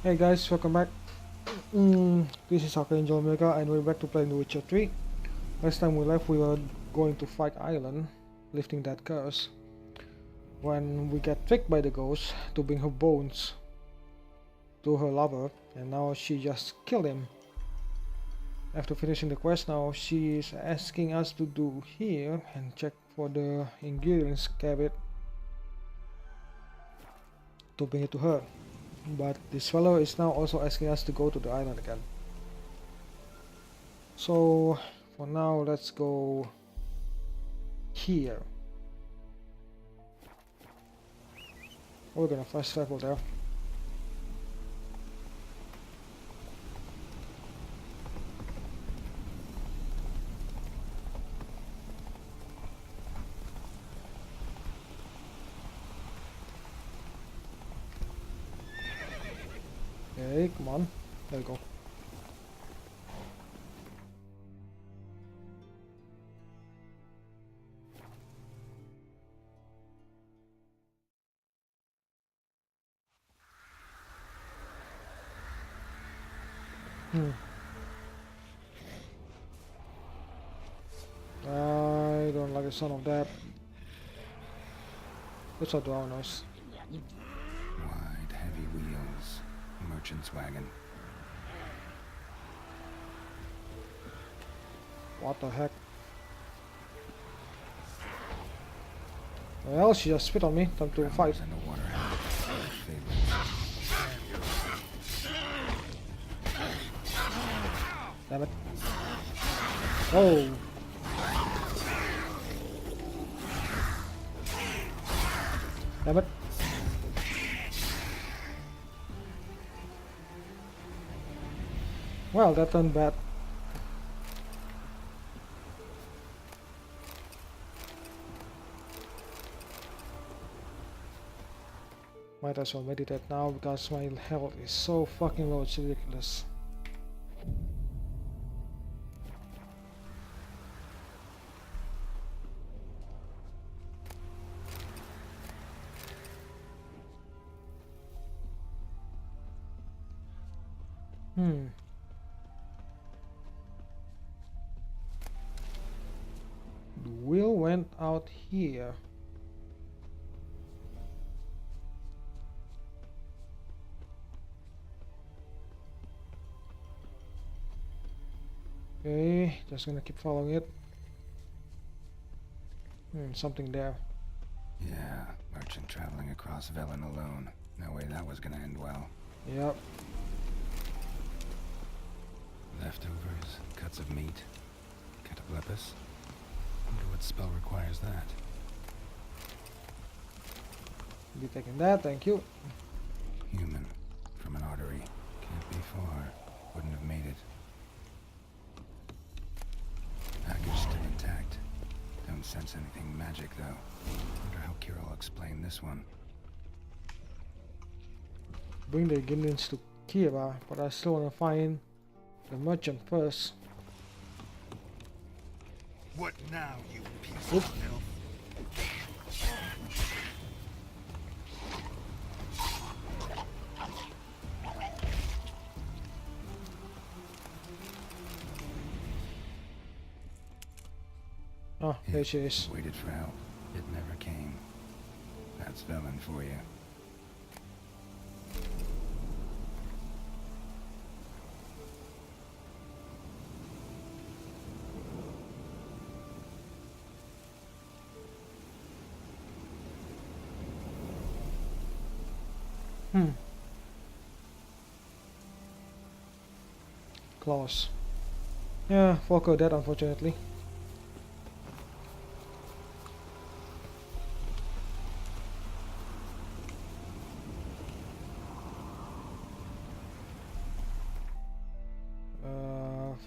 Hey guys, welcome back. This is Archangel Omega and we're back to playing The Witcher 3. Last time we left we were going to fight Island, lifting that curse. When we get tricked by the ghost to bring her bones to her lover, and now she just killed him. After finishing the quest now she is asking us to do here and check for the ingredients cabinet to bring it to her. But this fellow is now also asking us to go to the island again. So for now let's go here. We're gonna fast travel there. Okay, come on. There we go. I don't like the sound of that. Let's not do our nose. Wide, heavy wheels. Merchant's wagon. What the heck? Well, she just spit on me. Time to fight. And the water Damn it. Oh. Damn it. Well, that turned bad. Might as well meditate now because my health is so fucking low, it's ridiculous. The wheel went out here. Okay, just gonna keep following it. Something there. Yeah, merchant traveling across Velen alone. No way that was gonna end well. Yep. Leftovers, cuts of meat, cataplepis. Wonder what spell requires that. Be taking that, thank you. Human, from an artery. Can't be far. Wouldn't have made it. Package still intact. Don't sense anything magic though. Wonder how Kira will explain this one. Bring the ingredients to Kira, but I still wanna find the merchant first. What now, you piece of filth? Oh, there she is. Waited for help. It never came. That's Velen for you. Close. Yeah, Volko dead unfortunately.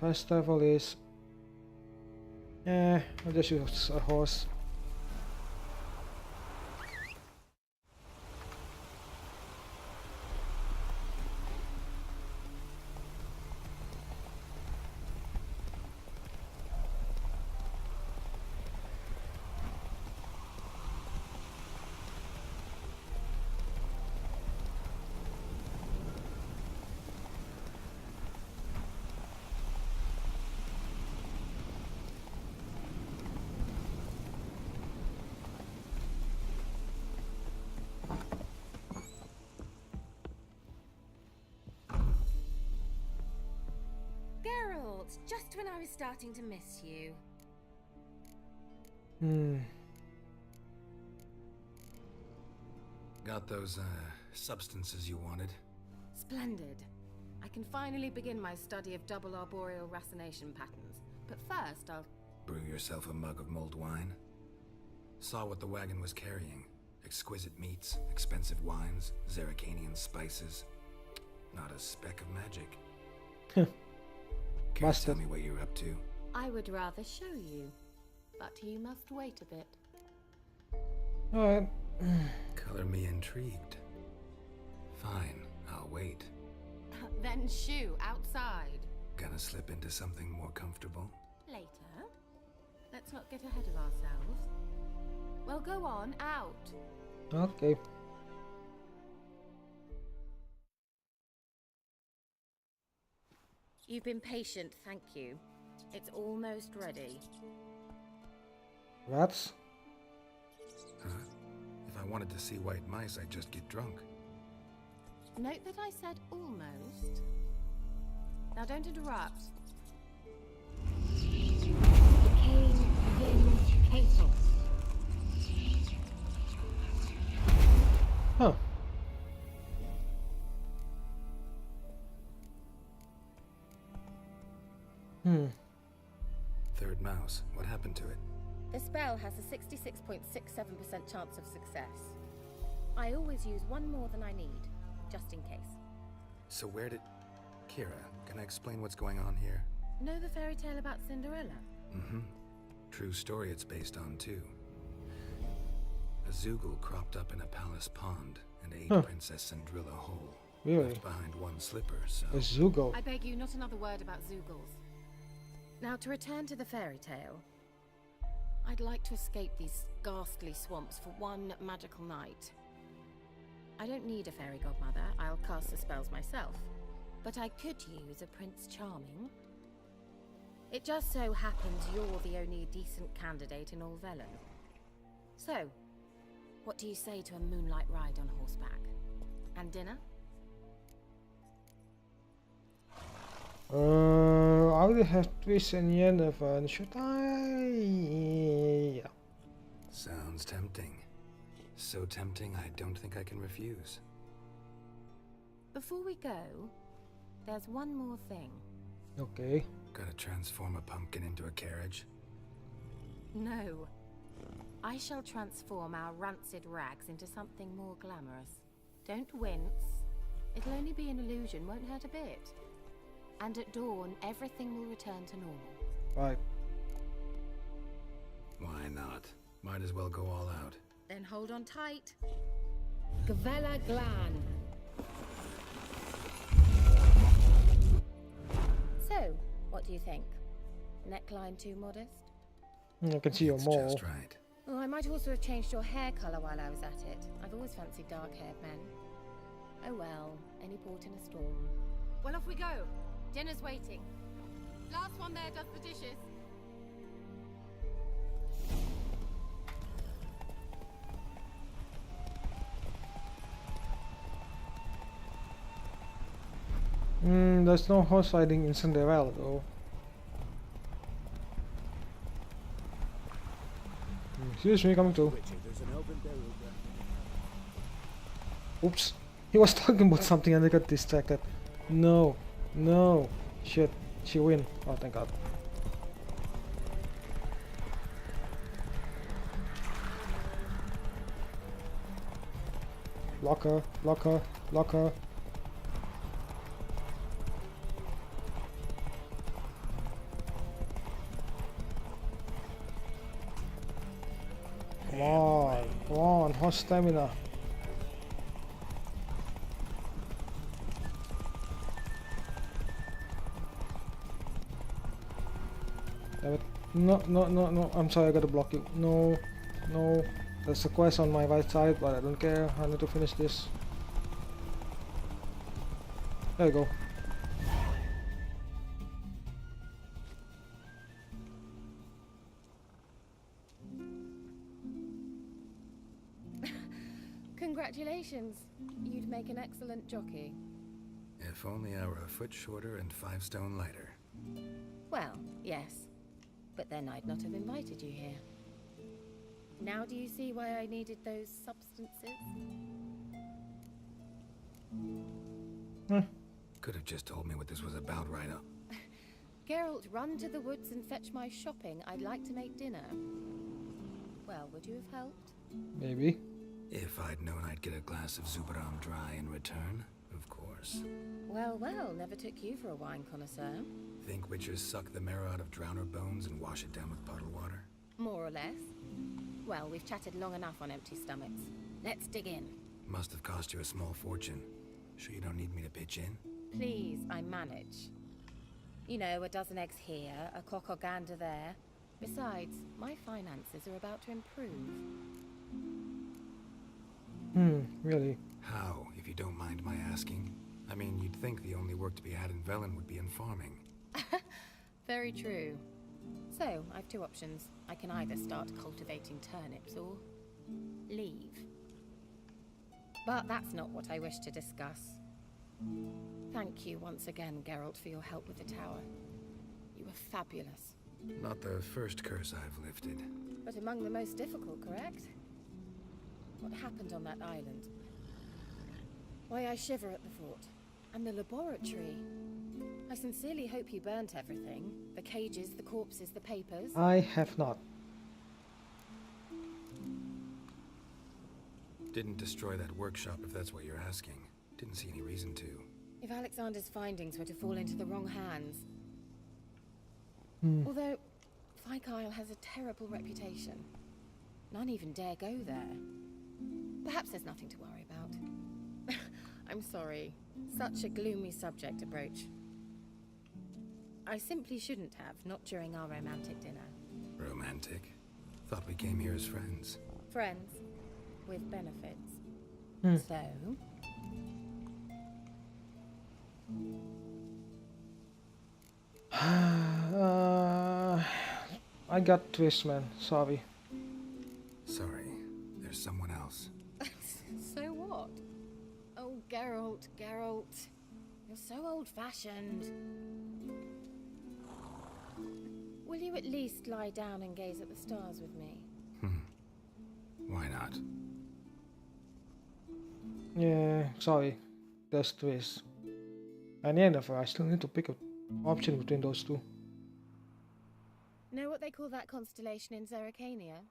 Fast travel is... I'll just use a horse. just when I was starting to miss you. Got those, substances you wanted? Splendid. I can finally begin my study of double arboreal racination patterns. But first, I'll... Brew yourself a mug of mulled wine? Saw what the wagon was carrying. Exquisite meats, expensive wines, Zerrikanian spices. Not a speck of magic. Care to Busted. tell me what you're up to? I would rather show you. But you must wait a bit. Alright. Color me intrigued. Fine, I'll wait. Then shoo, outside. Gonna slip into something more comfortable? Later. Let's not get ahead of ourselves. Well, go on, out. Okay. You've been patient, thank you. It's almost ready. Rats? Huh? If I wanted to see white mice, I'd just get drunk. Note that I said almost. Now don't interrupt. Decaying vindicator. Huh. Third mouse, what happened to it? The spell has a 66.67% chance of success. I always use one more than I need, just in case. So where did... Kira, can I explain what's going on here? Know the fairy tale about Cinderella? Mm-hmm. True story it's based on, too. A Zoogle cropped up in a palace pond and ate Princess Cinderella whole. Really? Left behind one slipper, so... A Zugo. I beg you, not another word about Zoogles. Now, to return to the fairy tale, I'd like to escape these ghastly swamps for one magical night. I don't need a fairy godmother, I'll cast the spells myself. But I could use a Prince Charming. It just so happens you're the only decent candidate in all Velen. So, what do you say to a moonlight ride on horseback? And dinner? I already have Triss and Yennefer. Should I? Yeah. Sounds tempting. So tempting, I don't think I can refuse. Before we go, there's one more thing. Okay. Gotta transform a pumpkin into a carriage? No. I shall transform our rancid rags into something more glamorous. Don't wince. It'll only be an illusion, won't hurt a bit. And at dawn, everything will return to normal. Right. Why not? Might as well go all out. Then hold on tight. Gavella Glan. So, what do you think? Neckline too modest? I can see your It's mole. just right. Oh, I might also have changed your hair colour while I was at it. I've always fancied dark-haired men. Oh well, any port in a storm. Well, off we go. Dinner's waiting. Last one there does the dishes. There's no horse riding in Cinderella though. Excuse me, coming too. Oops. He was talking about something and I got distracted. No. No. Shit. She win. Oh, thank God. Block her. Block her. Block her. Come on, horse stamina. Damn it. No, no, no, no, I'm sorry, I gotta block you. No, no, there's a quest on my right side, but I don't care, I need to finish this. There you go. Congratulations. You'd make an excellent jockey. If only I were a foot shorter and 5 stone lighter. Well, yes. But then I'd not have invited you here. Now do you see why I needed those substances? Could have just told me what this was about right up. Geralt, run to the woods and fetch my shopping. I'd like to make dinner. Well, would you have helped? Maybe. If I'd known I'd get a glass of Zubaram dry in return, of course. Well, well, never took you for a wine connoisseur. Think witchers suck the marrow out of drowner bones and wash it down with bottled water? More or less. Well, we've chatted long enough on empty stomachs. Let's dig in. Must have cost you a small fortune. Sure you don't need me to pitch in? Please, I manage. You know, a dozen eggs here, a cock or gander there. Besides, my finances are about to improve. Really? How, if you don't mind my asking? I mean, you'd think the only work to be had in Velen would be in farming. Very true. So, I've two options. I can either start cultivating turnips or leave. But that's not what I wish to discuss. Thank you once again, Geralt, for your help with the tower. You were fabulous. Not the first curse I've lifted. But among the most difficult, correct? What happened on that island? Why, I shiver at the thought. And the laboratory. I sincerely hope you burnt everything. The cages, the corpses, the papers. I have not. Didn't destroy that workshop if that's what you're asking. Didn't see any reason to. If Alexander's findings were to fall into the wrong hands. Although, Fyke Isle has a terrible reputation. None even dare go there. Perhaps there's nothing to worry about. I'm sorry. Such a gloomy subject to broach. I simply shouldn't have, not during our romantic dinner. Romantic? Thought we came here as friends. Friends. With benefits. So... I got twist, man. Sorry. Sorry, there's someone else. So what? Oh, Geralt, Geralt. You're so old-fashioned. Will you at least lie down and gaze at the stars with me? Why not? Yeah, sorry. There's twist. And Yennefer, I still need to pick an option between those two. Know what they call that constellation in Zerrikania?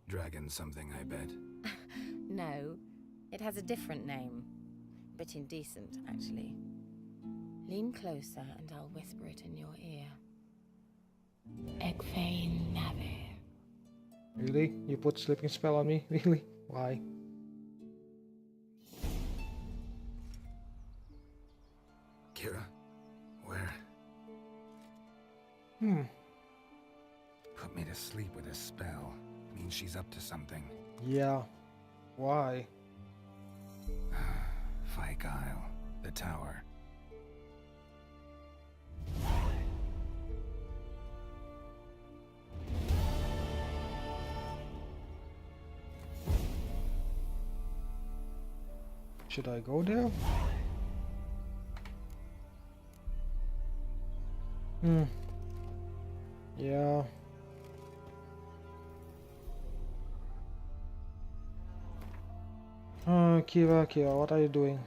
Dragon something, I bet. No, it has a different name. Bit indecent, actually. Lean closer and I'll whisper it in your ear. Egfain Navir. Really? You put sleeping spell on me? Really? Why? Kira? Where? Put me to sleep with a spell. Means she's up to something. Yeah. Why? Fyke Isle. The tower. Should I go there? Yeah. Kira, what are you doing?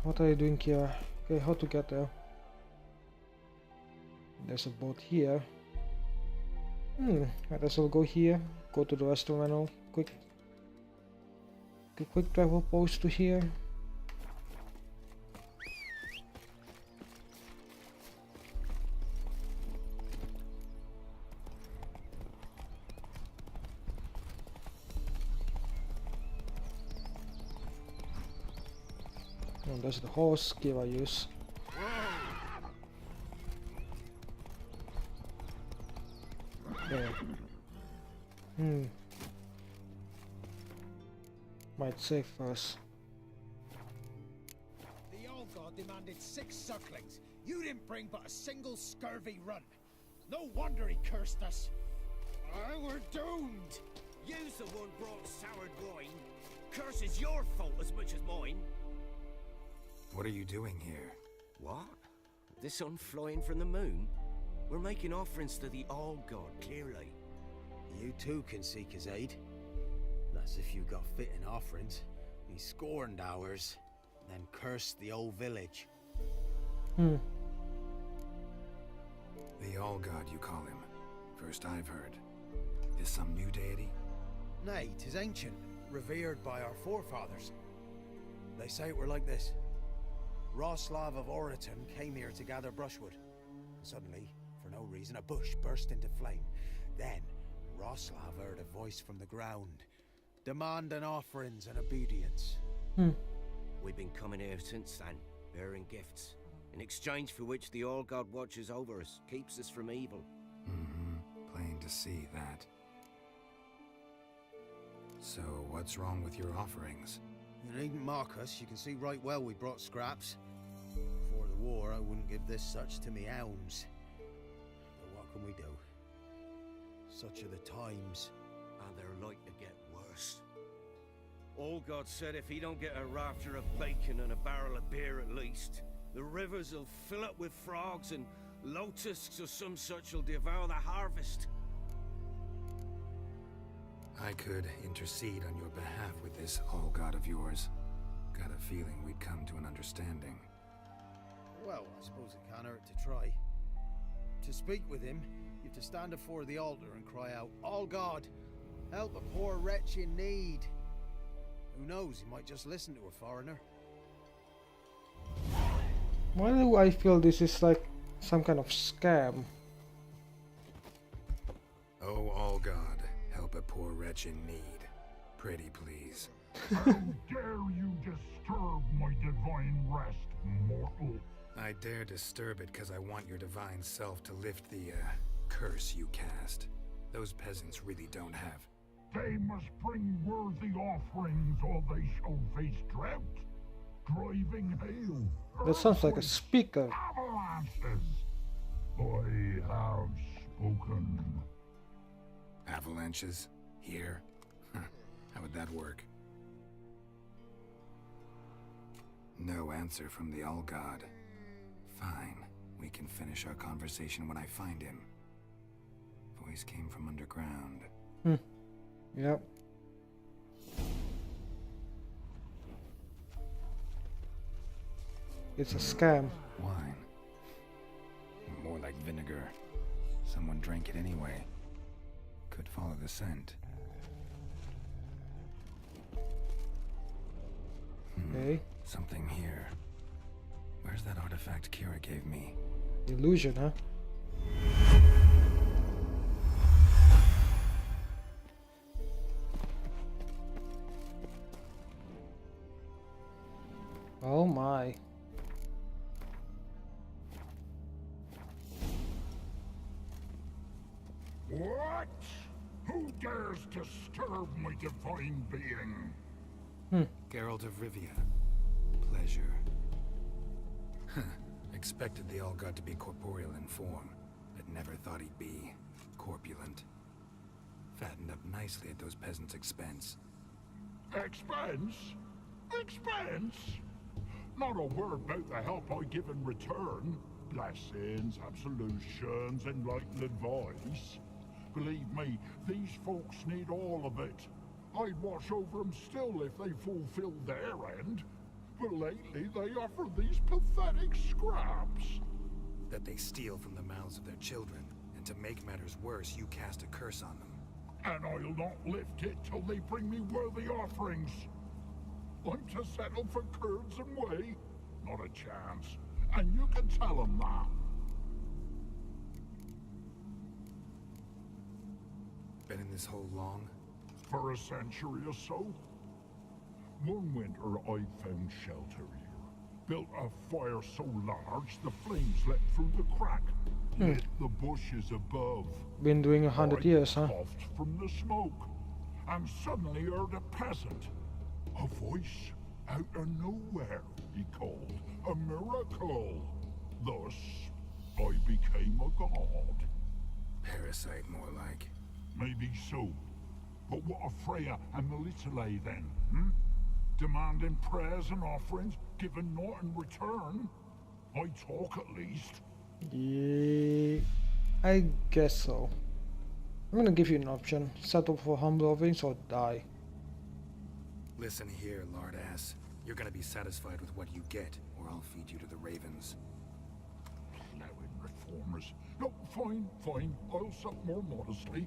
What are you doing, Kira? Okay, how to get there? There's a boat here. I guess I'll go here. Go to the restaurant and quick travel post to here. Oh, there's the horse Kira use. There. Might save us. God demanded 6 sucklings. You didn't bring but a single scurvy runt. No wonder he cursed us. We're doomed. You's the one brought soured wine. Curse is your fault as much as mine. What are you doing here? What? The sun flying from the moon? We're making offerings to the All-God, clearly. You too can seek his aid. That's if you got fitting offerings. He scorned ours, then cursed the old village. Hmm. The All-God, you call him. First I've heard. Is some new deity? Nay, 'tis ancient, revered by our forefathers. They say it were like this. Roslav of Oriton came here to gather brushwood. Suddenly, for no reason, a bush burst into flame. Then, Roslav heard a voice from the ground, demanding offerings and obedience. We've been coming here since then, bearing gifts, in exchange for which the All-God watches over us, keeps us from evil. Plain to see that. So, what's wrong with your offerings? You needn't mock us, you can see right well we brought scraps. Before the war, I wouldn't give this such to me elms. But what can we do? Such are the times. And they're like to get worse. All-God said if he don't get a rafter of bacon and a barrel of beer at least, the rivers will fill up with frogs and locusts or some such will devour the harvest. I could intercede on your behalf with this All-God of yours. Got a feeling we'd come to an understanding. Well, I suppose it can't hurt to try. To speak with him, you have to stand before the altar and cry out, "All God, help a poor wretch in need." Who knows, he might just listen to a foreigner. Why do I feel this is like some kind of scam? Oh, All-God, help a poor wretch in need. Pretty please. How dare you disturb my divine rest, mortal? I dare disturb it because I want your divine self to lift the, curse you cast. Those peasants really don't have. They must bring worthy offerings or they shall face drought, driving hail. That sounds like a speaker. Avalanches. I have spoken. Avalanches? Here? How would that work? No answer from the All-God. Fine. We can finish our conversation when I find him. Voice came from underground. Yep. It's a scam. Wine. More like vinegar. Someone drank it anyway. Could follow the scent. Okay. Something here. Where's that artifact Kira gave me? Illusion, huh? Oh my. What? Who dares disturb my divine being? Geralt of Rivia. Pleasure. Expected the All-God to be corporeal in form, but never thought he'd be corpulent. Fattened up nicely at those peasants' expense. Expense? Expense? Not a word about the help I give in return. Blessings, absolutions, enlightened advice. Believe me, these folks need all of it. I'd watch over them still if they fulfilled their end. But lately they offer these pathetic scraps. That they steal from the mouths of their children, and to make matters worse, you cast a curse on them. And I'll not lift it till they bring me worthy offerings. I'm to settle for curds and whey? Not a chance. And you can tell them that. Been in this hole long? For a century or so. One winter I found shelter here. Built a fire so large the flames leapt through the crack. Lit the bushes above. Been doing 100 years, huh? Puffed from the smoke. And suddenly heard a peasant. A voice. Out of nowhere, he called. A miracle. Thus, I became a god. Parasite, more like. Maybe so. But what of Freya and Melitele then, Demanding prayers and offerings, given naught in return? I talk at least. Yeah, I guess so. I'm gonna give you an option. Settle for humble offerings or die. Listen here, lard ass. You're gonna be satisfied with what you get, or I'll feed you to the ravens. Plowing reformers. No, fine. I'll sup more modestly.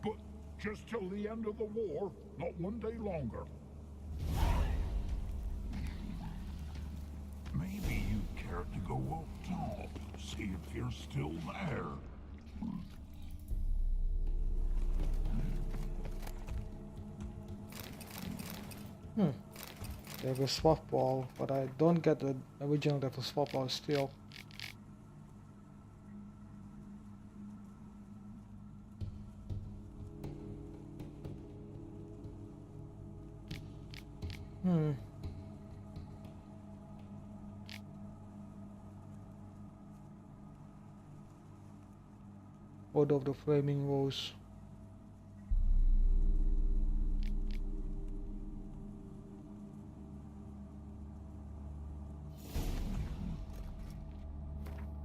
But just till the end of the war, not one day longer. Maybe you'd care to go up top, see if you're still there. There's a swap ball, but I don't get the original devil swap ball still. Order of the Flaming Rose.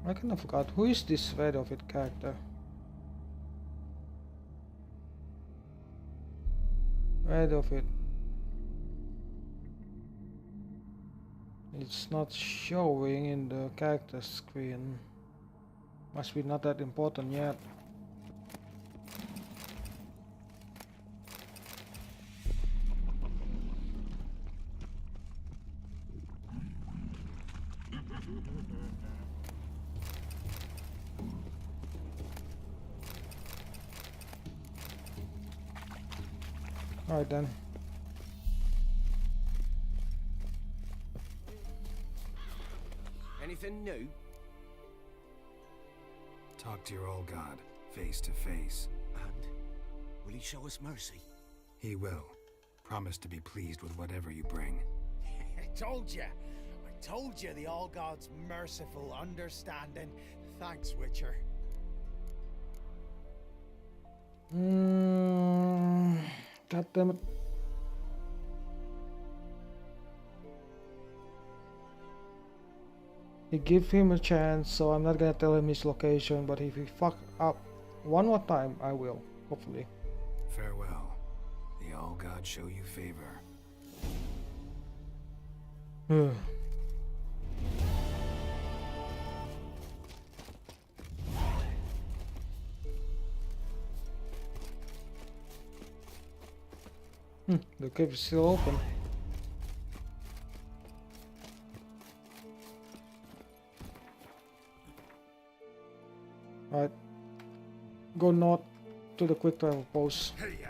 I kind of forgot, who is this Red of It character? Red of It. It's not showing in the character screen. Must be not that important yet. Alright then. Anything new? Talk to your old god, face to face. And will he show us mercy? He will. Promise to be pleased with whatever you bring. I told you the All God's merciful, understanding. Thanks, Witcher. God damn it. He give him a chance, so I'm not gonna tell him his location, but if he fuck up one more time, I will, hopefully. Farewell. The All God show you favor. The cave is still open. Right. Go north to the quick travel post. Hey ya!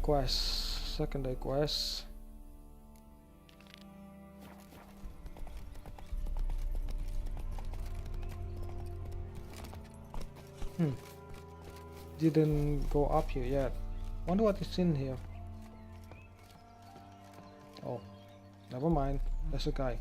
Quest. Secondary quest. Didn't go up here yet. Wonder what is in here. Oh, never mind. There's a guy.